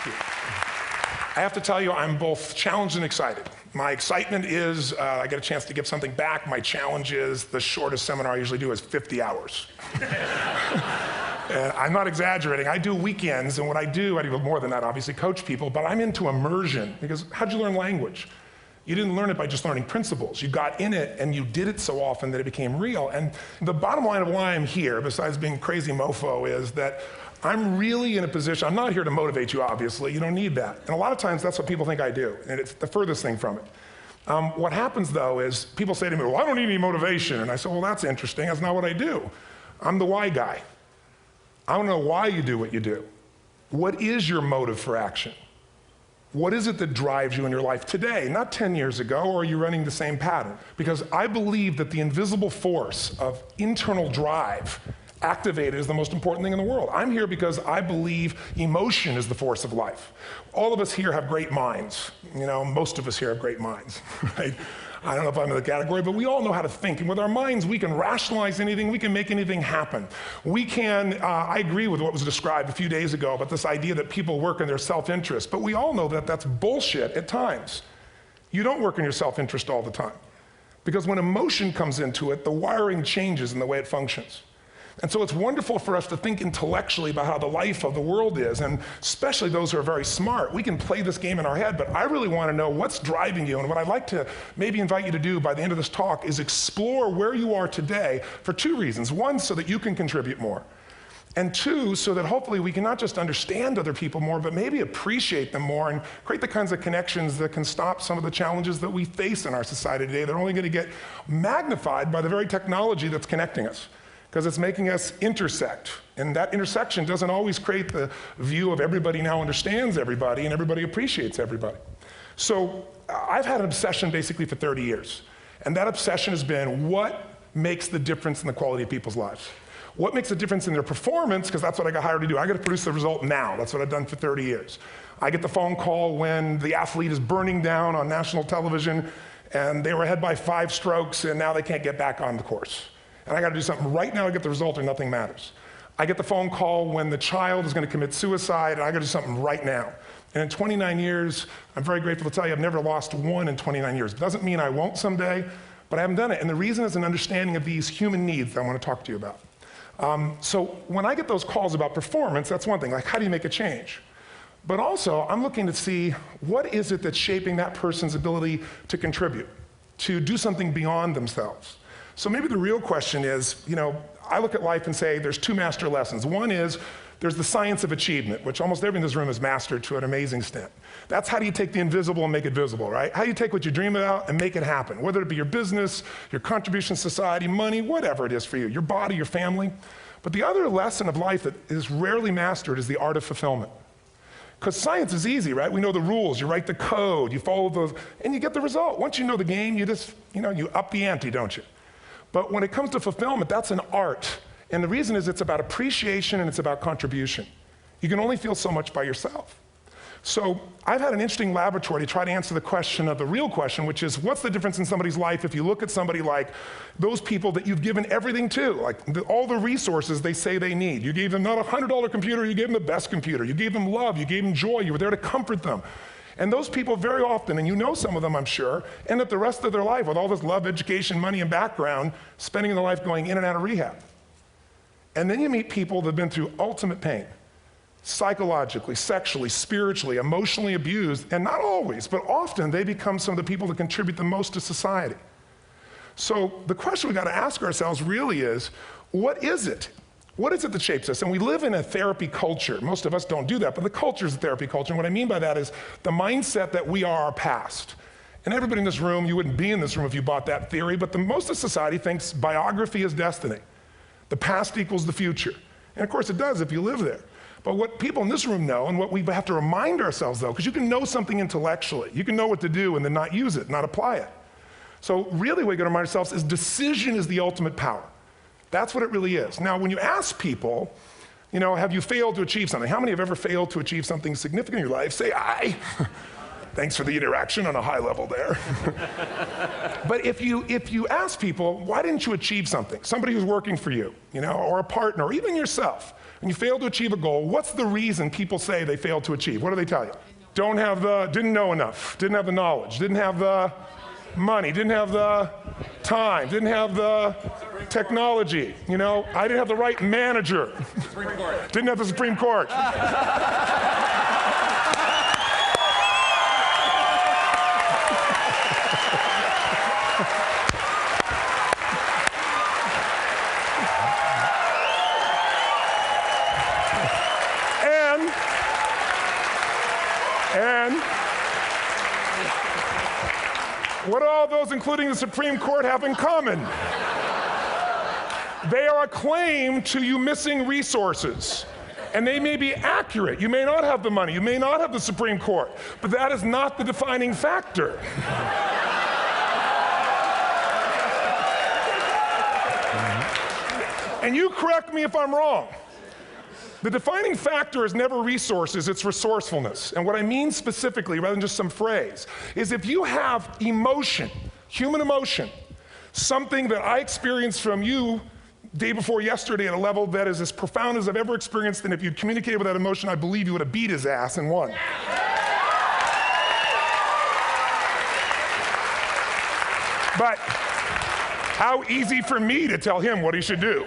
Thank you. I have to tell you, I'm both challenged and excited. My excitement is I get a chance to give something back. My challenge is the shortest seminar I usually do is 50 hours. I'm not exaggerating. I do weekends, and what I do more than that, obviously, coach people, but I'm into immersion, because how'd you learn language? You didn't learn it by just learning principles. You got in it, and you did it so often that it became real. And the bottom line of why I'm here, besides being crazy mofo, is that I'm really in a position, I'm not here to motivate you, obviously. You don't need that. And a lot of times, that's what people think I do, and it's the furthest thing from it. What happens, though, is people say to me, well, I don't need any motivation. And I say, well, that's interesting. That's not what I do. I'm the why guy. I don't know why you do what you do. What is your motive for action? What is it that drives you in your life today, not 10 years ago, or are you running the same pattern? Because I believe that the invisible force of internal drive activated is the most important thing in the world. I'm here because I believe emotion is the force of life. All of us here have great minds. You know, most of us here have great minds, right? I don't know if I'm in the category, but we all know how to think. And with our minds, we can rationalize anything. We can make anything happen. We can, I agree with what was described a few days ago about this idea that people work in their self-interest. But we all know that that's bullshit at times. You don't work in your self-interest all the time. Because when emotion comes into it, the wiring changes in the way it functions. And so it's wonderful for us to think intellectually about how the life of the world is, and especially those who are very smart. We can play this game in our head, but I really want to know what's driving you. And what I'd like to maybe invite you to do by the end of this talk is explore where you are today for two reasons. One, so that you can contribute more. And two, so that hopefully we can not just understand other people more, but maybe appreciate them more and create the kinds of connections that can stop some of the challenges that we face in our society today. They're only going to get magnified by the very technology that's connecting us, because it's making us intersect. And that intersection doesn't always create the view of everybody now understands everybody and everybody appreciates everybody. So I've had an obsession basically for 30 years. And that obsession has been what makes the difference in the quality of people's lives? What makes a difference in their performance? Because that's what I got hired to do. I got to produce the result now. That's what I've done for 30 years. I get the phone call when the athlete is burning down on national television and they were ahead by 5 strokes and now they can't get back on the course. And I got to do something right now to get the result or nothing matters. I get the phone call when the child is going to commit suicide, and I got to do something right now. And in 29 years, I'm very grateful to tell you I've never lost one in 29 years. It doesn't mean I won't someday, but I haven't done it. And the reason is an understanding of these human needs that I want to talk to you about. So when I get those calls about performance, that's one thing, like how do you make a change? But also, I'm looking to see what is it that's shaping that person's ability to contribute, to do something beyond themselves. So maybe the real question is, you know, I look at life and say there's 2 master lessons. One is there's the science of achievement, which almost everyone in this room has mastered to an amazing extent. That's how do you take the invisible and make it visible, right? How do you take what you dream about and make it happen, whether it be your business, your contribution to society, money, whatever it is for you, your body, your family. But the other lesson of life that is rarely mastered is the art of fulfillment. Because science is easy, right? We know the rules, you write the code, you follow those, and you get the result. Once you know the game, you just, you up the ante, don't you? But when it comes to fulfillment, that's an art. And the reason is it's about appreciation and it's about contribution. You can only feel so much by yourself. So I've had an interesting laboratory to try to answer the question of the real question, which is what's the difference in somebody's life if you look at somebody like those people that you've given everything to, like all the resources they say they need. You gave them not a $100 computer, you gave them the best computer. You gave them love, you gave them joy, you were there to comfort them. And those people very often, and you know some of them I'm sure, end up the rest of their life with all this love, education, money, and background, spending their life going in and out of rehab. And then you meet people that have been through ultimate pain, psychologically, sexually, spiritually, emotionally abused, and not always, but often they become some of the people that contribute the most to society. So the question we got to ask ourselves really is, what is it? What is it that shapes us? And we live in a therapy culture. Most of us don't do that, but the culture is a therapy culture. And what I mean by that is the mindset that we are our past. And everybody in this room, you wouldn't be in this room if you bought that theory, but most of society thinks biography is destiny. The past equals the future. And of course it does if you live there. But what people in this room know, and what we have to remind ourselves though, because you can know something intellectually, you can know what to do and then not use it, not apply it. So really what we got to remind ourselves is decision is the ultimate power. That's what it really is. Now, when you ask people, have you failed to achieve something? How many have ever failed to achieve something significant in your life? Say, I. Thanks for the interaction on a high level there. But if you ask people, why didn't you achieve something? Somebody who's working for you, or a partner, or even yourself. when you fail to achieve a goal, what's the reason people say they failed to achieve? What do they tell you? Don't have the, didn't know enough, didn't have the knowledge, didn't have the money, didn't have the time, didn't have the technology. You know, I didn't have the right manager. Didn't have the Supreme Court. And what do all those, including the Supreme Court, have in common? They are a claim to you missing resources. And they may be accurate. You may not have the money. You may not have the Supreme Court. But that is not the defining factor. And you correct me if I'm wrong. The defining factor is never resources, it's resourcefulness. And what I mean specifically, rather than just some phrase, is if you have emotion, human emotion, something that I experienced from you day before yesterday at a level that is as profound as I've ever experienced, and if you'd communicated with that emotion, I believe you would have beat his ass and won. But how easy for me to tell him what he should do.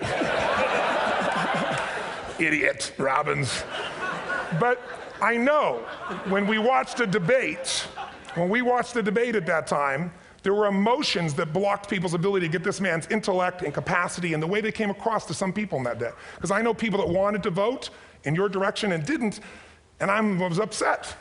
Idiot, Robbins. But I know when we watched a debate, at that time, there were emotions that blocked people's ability to get this man's intellect and capacity and the way they came across to some people in that day. Because I know people that wanted to vote in your direction and didn't, and I was upset.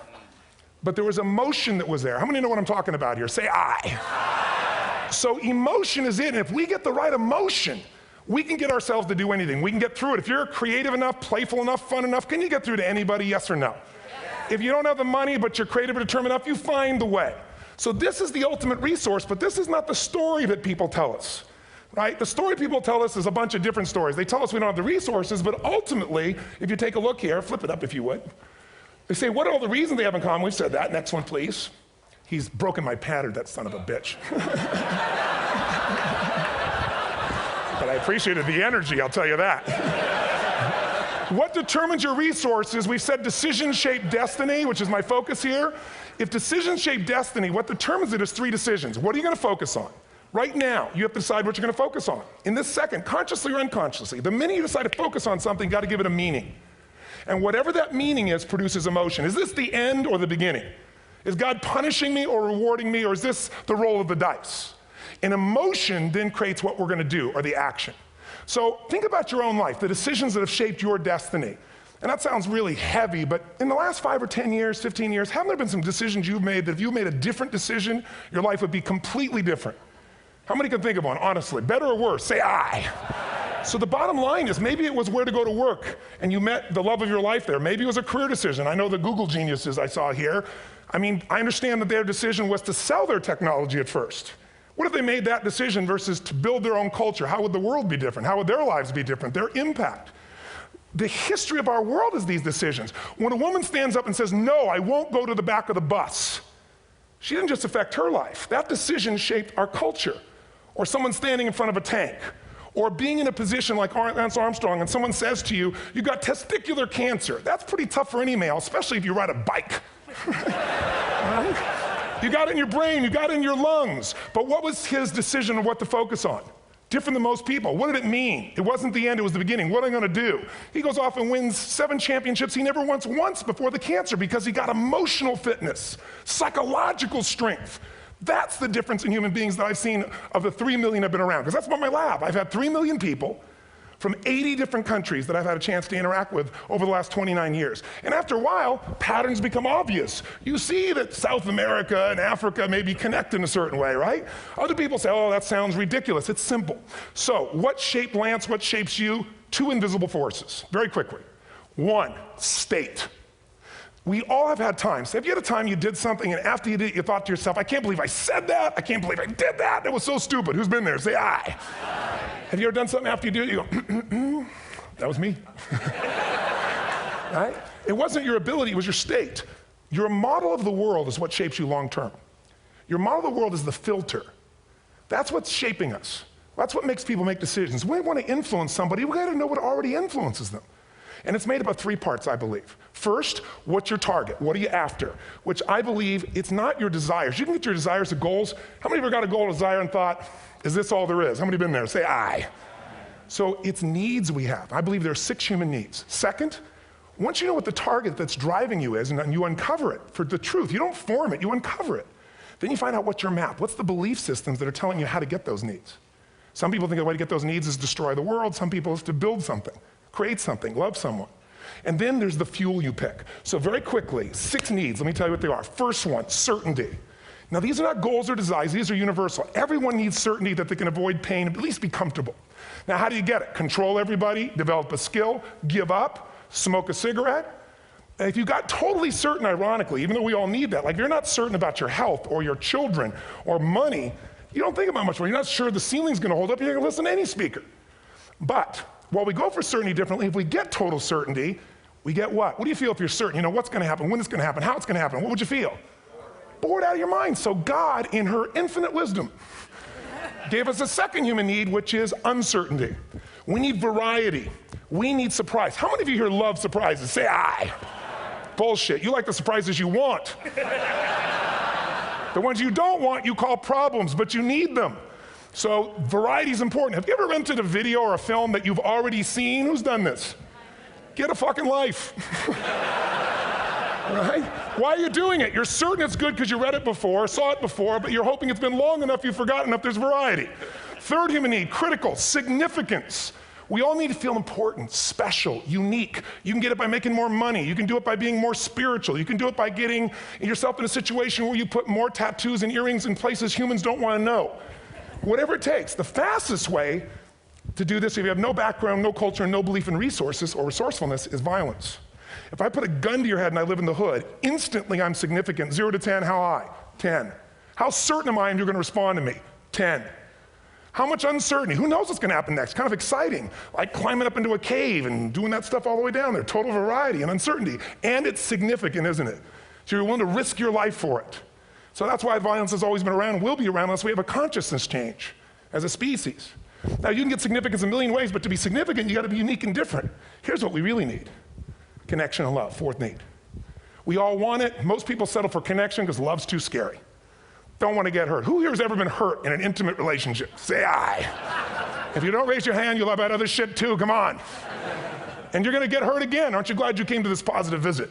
But there was emotion that was there. How many know what I'm talking about here? Say I. So emotion is it, and if we get the right emotion, we can get ourselves to do anything. We can get through it. If you're creative enough, playful enough, fun enough, can you get through to anybody, yes or no? If you don't have the money, but you're creative or determined enough, you find the way. So this is the ultimate resource, but this is not the story that people tell us, right? The story people tell us is a bunch of different stories. They tell us we don't have the resources, but ultimately, if you take a look here, flip it up if you would. They say, what are all the reasons they have in common? We've said that. Next one, please. He's broken my pattern, that son of a bitch. But I appreciated the energy, I'll tell you that. What determines your resources? We've said decisions shape destiny, which is my focus here. If decisions shape destiny, what determines it is 3 decisions. What are you going to focus on? Right now, you have to decide what you're going to focus on. In this second, consciously or unconsciously, the minute you decide to focus on something, you've got to give it a meaning. And whatever that meaning is produces emotion. Is this the end or the beginning? Is God punishing me or rewarding me, or is this the roll of the dice? And emotion then creates what we're going to do, or the action. So think about your own life, the decisions that have shaped your destiny. And that sounds really heavy, but in the last 5 or 10 years, 15 years, haven't there been some decisions you've made that if you made a different decision, your life would be completely different? How many can think of one, honestly? Better or worse? Say I. So the bottom line is maybe it was where to go to work and you met the love of your life there. Maybe it was a career decision. I know the Google geniuses I saw here. I mean, I understand that their decision was to sell their technology at first. What if they made that decision versus to build their own culture? How would the world be different? How would their lives be different? Their impact. The history of our world is these decisions. When a woman stands up and says, no, I won't go to the back of the bus, she didn't just affect her life. That decision shaped our culture. Or someone standing in front of a tank. Or being in a position like Lance Armstrong and someone says to you, you got testicular cancer. That's pretty tough for any male, especially if you ride a bike. Right? You got it in your brain, you got it in your lungs. But what was his decision of what to focus on? Different than most people. What did it mean? It wasn't the end, it was the beginning. What am I going to do? He goes off and wins 7 championships he never won once before the cancer because he got emotional fitness, psychological strength. That's the difference in human beings that I've seen of the 3 million I've been around. Because that's about my lab. I've had 3 million people from 80 different countries that I've had a chance to interact with over the last 29 years. And after a while, patterns become obvious. You see that South America and Africa may be connected in a certain way, right? Other people say, oh, that sounds ridiculous. It's simple. So what shaped Lance, what shapes you? 2 invisible forces, very quickly. 1, state. We all have had times. Have you had a time you did something and after you did it, you thought to yourself, I can't believe I said that. I can't believe I did that. That was so stupid. Who's been there? Say I. Have you ever done something after you do it, you go, that was me. Right? It wasn't your ability, it was your state. Your model of the world is what shapes you long term. Your model of the world is the filter. That's what's shaping us. That's what makes people make decisions. When we want to influence somebody, we got to know what already influences them. And it's made up of 3 parts, I believe. First, what's your target? What are you after? Which I believe it's not your desires. You can get your desires to goals. How many of you got a goal, desire, and thought, is this all there is? How many have been there? Say aye. So it's needs we have. I believe there are 6 human needs. Second, once you know what the target that's driving you is and you uncover it for the truth, you don't form it, you uncover it. Then you find out what's your map. What's the belief systems that are telling you how to get those needs? Some people think the way to get those needs is destroy the world. Some people is to build something, create something, love someone. And then there's the fuel you pick. So very quickly, 6 needs, let me tell you what they are. First one, certainty. Now these are not goals or desires, these are universal. Everyone needs certainty that they can avoid pain, at least be comfortable. Now how do you get it? Control everybody, develop a skill, give up, smoke a cigarette. And if you got totally certain, ironically, even though we all need that, like if you're not certain about your health or your children or money, you don't think about much more. You're not sure the ceiling's gonna hold up, you're gonna listen to any speaker. But while we go for certainty differently, if we get total certainty, we get what? What do you feel if you're certain? You know what's gonna happen, when it's gonna happen, how it's gonna happen, what would you feel? Bored out of your mind. So God, in her infinite wisdom, gave us a second human need, which is uncertainty. We need variety. We need surprise. How many of you here love surprises? Say aye. Bullshit. You like the surprises you want. The ones you don't want, you call problems, but you need them. So variety is important. Have you ever rented a video or a film that you've already seen? Who's done this? Get a fucking life. Right? Why are you doing it? You're certain it's good because you read it before, saw it before, but you're hoping it's been long enough you've forgotten enough there's variety. Third human need, critical, significance. We all need to feel important, special, unique. You can get it by making more money. You can do it by being more spiritual. You can do it by getting yourself in a situation where you put more tattoos and earrings in places humans don't want to know. Whatever it takes. The fastest way to do this, if you have no background, no culture, no belief in resources or resourcefulness, is violence. If I put a gun to your head and I live in the hood, instantly I'm significant. 0 to 10, how high? 10. How certain am I you're gonna respond to me? 10. How much uncertainty? Who knows what's gonna happen next? Kind of exciting, like climbing up into a cave and doing that stuff all the way down there. Total variety and uncertainty. And it's significant, isn't it? So you're willing to risk your life for it. So that's why violence has always been around and will be around unless we have a consciousness change as a species. Now you can get significance a million ways, but to be significant, you gotta be unique and different. Here's what we really need. Connection and love, fourth need. We all want it. Most people settle for connection because love's too scary. Don't want to get hurt. Who here has ever been hurt in an intimate relationship? Say aye. If you don't raise your hand, you'll have had other shit too, come on. And you're gonna get hurt again. Aren't you glad you came to this positive visit?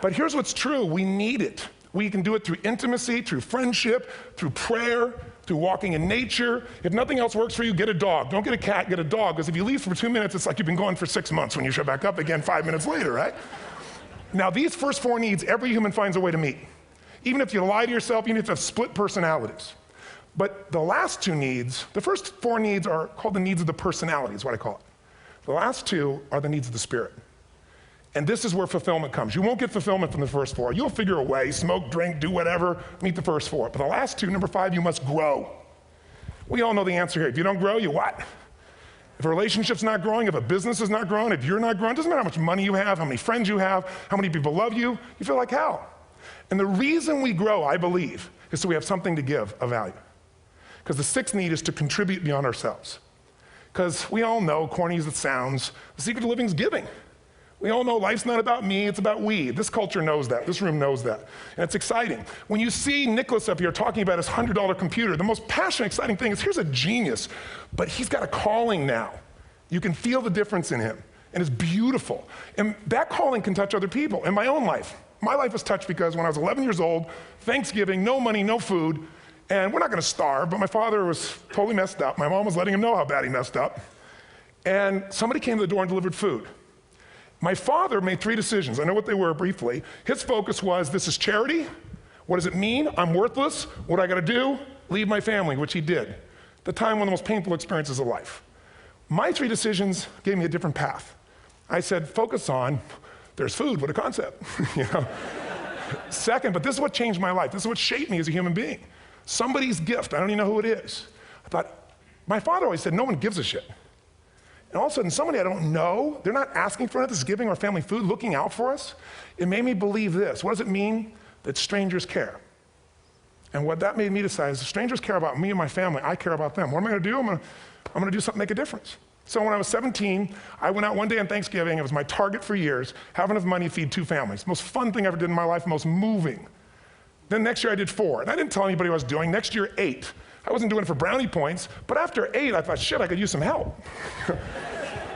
But here's what's true, we need it. We can do it through intimacy, through friendship, through prayer, through walking in nature. If nothing else works for you, get a dog. Don't get a cat, get a dog, because if you leave for 2 minutes, it's like you've been gone for 6 months when you show back up again 5 minutes later, right? Now these first 4 needs, every human finds a way to meet. Even if you lie to yourself, even if you have split personalities. But the last 2 needs, the first 4 needs are called the needs of the personality, is what I call it. The last 2 are the needs of the spirit. And this is where fulfillment comes. You won't get fulfillment from the first 4. You'll figure a way, smoke, drink, do whatever, meet the first 4. But the last 2, number 5, you must grow. We all know the answer here. If you don't grow, you what? If a relationship's not growing, if a business is not growing, if you're not growing, it doesn't matter how much money you have, how many friends you have, how many people love you, you feel like hell. And the reason we grow, I believe, is so we have something to give of value. Because the 6th need is to contribute beyond ourselves. Because we all know, corny as it sounds, the secret of living is giving. We all know life's not about me, it's about we. This culture knows that, this room knows that. And it's exciting. When you see Nicholas up here talking about his $100 computer, the most passionate, exciting thing is here's a genius, but he's got a calling now. You can feel the difference in him, and it's beautiful. And that calling can touch other people. In my own life, my life was touched because when I was 11 years old, Thanksgiving, no money, no food, and we're not gonna starve, but my father was totally messed up. My mom was letting him know how bad he messed up. And somebody came to the door and delivered food. My father made 3 decisions. I know what they were briefly. His focus was, this is charity. What does it mean? I'm worthless. What do I gotta do? Leave my family, which he did. At the time, one of the most painful experiences of life. My 3 decisions gave me a different path. I said, focus on, there's food, what a concept, you know? Second, but this is what changed my life. This is what shaped me as a human being. Somebody's gift, I don't even know who it is. I thought, my father always said, no one gives a shit. And all of a sudden, somebody I don't know, they're not asking for it, this is giving our family food, looking out for us. It made me believe this. What does it mean? That strangers care. And what that made me decide is if strangers care about me and my family, I care about them. What am I gonna do? I'm gonna do something to make a difference. So when I was 17, I went out one day on Thanksgiving. It was my target for years, have enough money to feed 2 families. Most fun thing I ever did in my life, most moving. Then next year I did 4, and I didn't tell anybody what I was doing. Next year, 8. I wasn't doing it for brownie points, but after 8, I thought, shit, I could use some help.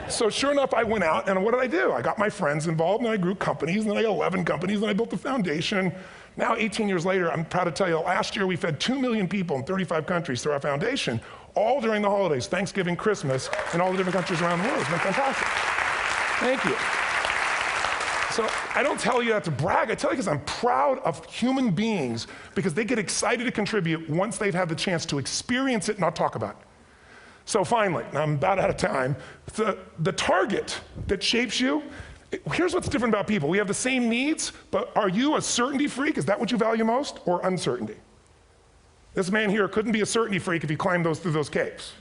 So sure enough, I went out, and what did I do? I got my friends involved, and I grew companies, and then I got 11 companies, and I built a foundation. Now, 18 years later, I'm proud to tell you, last year we fed 2 million people in 35 countries through our foundation, all during the holidays, Thanksgiving, Christmas, in all the different countries around the world. It's been fantastic. Thank you. So I don't tell you that to brag, I tell you because I'm proud of human beings because they get excited to contribute once they've had the chance to experience it, not talk about it. So finally, I'm about out of time, the target that shapes you, here's what's different about people. We have the same needs, but are you a certainty freak? Is that what you value most, or uncertainty? This man here couldn't be a certainty freak if he climbed through those caves.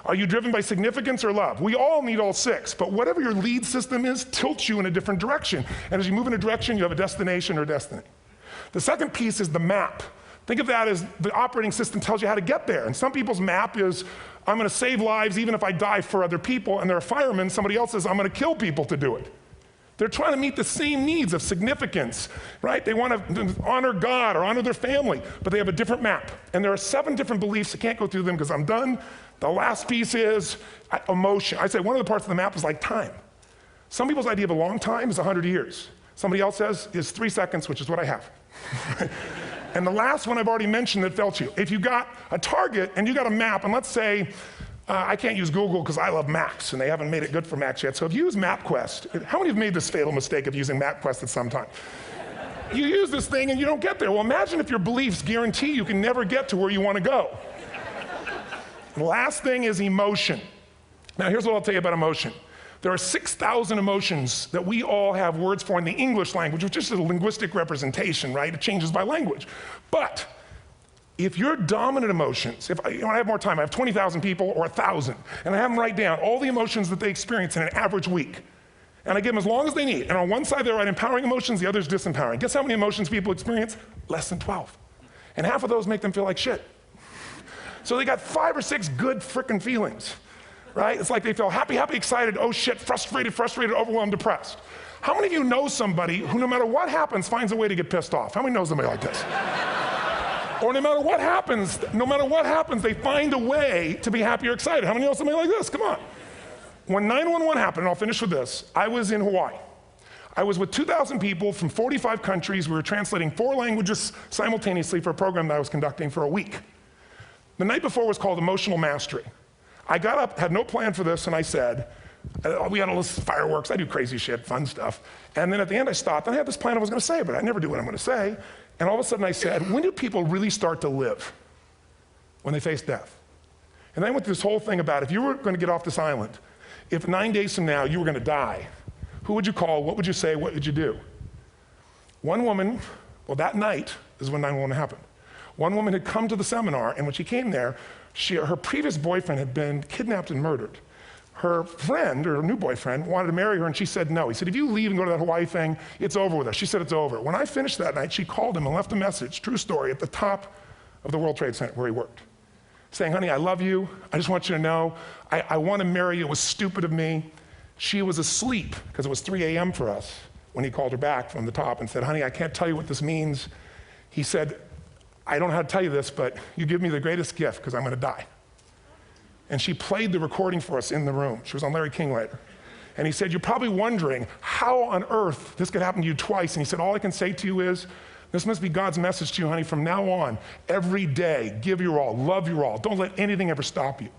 Are you driven by significance or love? We all need all 6, but whatever your lead system is tilts you in a different direction. And as you move in a direction, you have a destination or destiny. The second piece is the map. Think of that as the operating system tells you how to get there. And some people's map is, I'm gonna save lives even if I die for other people, and they're a fireman, somebody else says, I'm gonna kill people to do it. They're trying to meet the same needs of significance, right? They want to honor God or honor their family, but they have a different map. And there are 7 different beliefs. I can't go through them because I'm done. The last piece is emotion. I say one of the parts of the map is like time. Some people's idea of a long time is 100 years. Somebody else says is 3 seconds, which is what I have. And the last one I've already mentioned that felt you. If you got a target and you got a map, and let's say, I can't use Google because I love maps, and they haven't made it good for Macs yet. So if you use MapQuest, how many have made this fatal mistake of using MapQuest at some time? You use this thing and you don't get there. Well, imagine if your beliefs guarantee you can never get to where you want to go. The last thing is emotion. Now here's what I'll tell you about emotion. There are 6,000 emotions that we all have words for in the English language, which is a linguistic representation, right? It changes by language. But if your dominant emotions, if I have more time, I have 20,000 people or 1,000, and I have them write down all the emotions that they experience in an average week. And I give them as long as they need. And on one side, they write empowering emotions, the other is disempowering. Guess how many emotions people experience? Less than 12. And half of those make them feel like shit. So they got 5 or 6 good frickin' feelings, right? It's like they feel happy, happy, excited, oh shit, frustrated, overwhelmed, depressed. How many of you know somebody who no matter what happens finds a way to get pissed off? How many know somebody like this? Or no matter what happens, they find a way to be happy or excited. How many know somebody like this? Come on. When 9/11 happened, and I'll finish with this, I was in Hawaii. I was with 2,000 people from 45 countries. We were translating 4 languages simultaneously for a program that I was conducting for a week. The night before was called Emotional Mastery. I got up, had no plan for this, and I said, we had all this fireworks, I do crazy shit, fun stuff. And then at the end I stopped, and I had this plan I was gonna say, but I never do what I'm gonna say. And all of a sudden I said, when do people really start to live? When they face death. And then I went through this whole thing about if you were gonna get off this island, if 9 days from now you were gonna die, who would you call, what would you say, what would you do? One woman, well that night is when 9/11 happened. One woman had come to the seminar, and when she came there, her previous boyfriend had been kidnapped and murdered. Her friend, or her new boyfriend, wanted to marry her, and she said no. He said, if you leave and go to that Hawaii thing, it's over with us. She said it's over. When I finished that night, she called him and left a message, true story, at the top of the World Trade Center where he worked, saying, honey, I love you. I just want you to know, I want to marry you. It was stupid of me. She was asleep, because it was 3 a.m. for us, when he called her back from the top and said, honey, I can't tell you what this means. He said, I don't know how to tell you this, but you give me the greatest gift, because I'm going to die. And she played the recording for us in the room. She was on Larry King later. And he said, you're probably wondering how on earth this could happen to you twice. And he said, all I can say to you is, this must be God's message to you, honey. From now on, every day, give your all, love your all. Don't let anything ever stop you.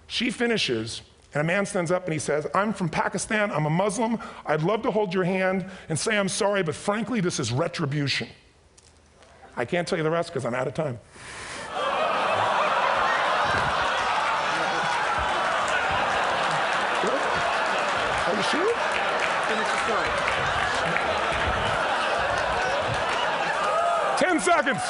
She finishes, and a man stands up and he says, I'm from Pakistan, I'm a Muslim. I'd love to hold your hand and say I'm sorry, but frankly, this is retribution. I can't tell you the rest because I'm out of time. Are you sure? Finish the story. 10 seconds.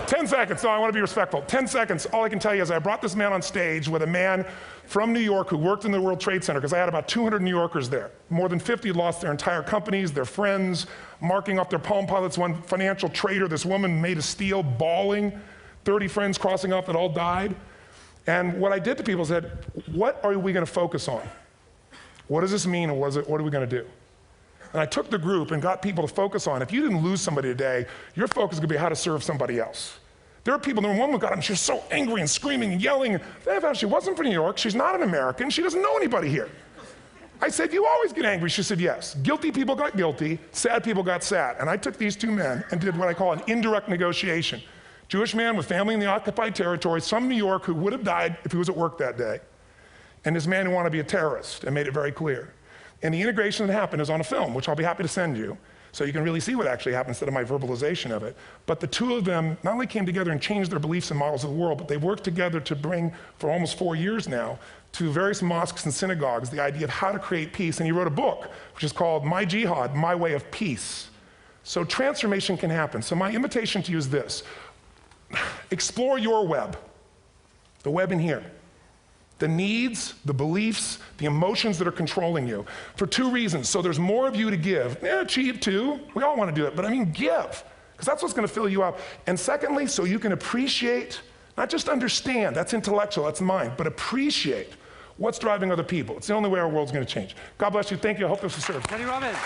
10 seconds. No, I want to be respectful. 10 seconds. All I can tell you is I brought this man on stage with a man from New York who worked in the World Trade Center, because I had about 200 New Yorkers there. More than 50 lost their entire companies, their friends, marking off their Palm Pilots. One financial trader, this woman made of steel, bawling. 30 friends crossing off that all died. And what I did to people said, what are we going to focus on? What does this mean, and what are we going to do? And I took the group and got people to focus on, if you didn't lose somebody today, your focus is going to be how to serve somebody else. There are people, the woman got him, she was so angry and screaming and yelling. And she wasn't from New York, she's not an American, she doesn't know anybody here. I said, you always get angry. She said, yes. Guilty people got guilty, sad people got sad. And I took these two men and did what I call an indirect negotiation. Jewish man with family in the occupied territory, some New York who would have died if he was at work that day, and this man who wanted to be a terrorist, and made it very clear. And the integration that happened is on a film, which I'll be happy to send you, so you can really see what actually happened instead of my verbalization of it. But the two of them not only came together and changed their beliefs and models of the world, but they worked together to bring, for almost 4 years now, to various mosques and synagogues, the idea of how to create peace. And he wrote a book, which is called My Jihad, My Way of Peace. So transformation can happen. So my invitation to you is this. Explore your web, the web in here. The needs, the beliefs, the emotions that are controlling you, for two reasons. So there's more of you to give. Achieve too, we all want to do it, but I mean give, because that's what's going to fill you up. And secondly, so you can appreciate, not just understand, that's intellectual, that's mind, but appreciate what's driving other people. It's the only way our world's going to change. God bless you, thank you, I hope this will serve. Tony Robbins.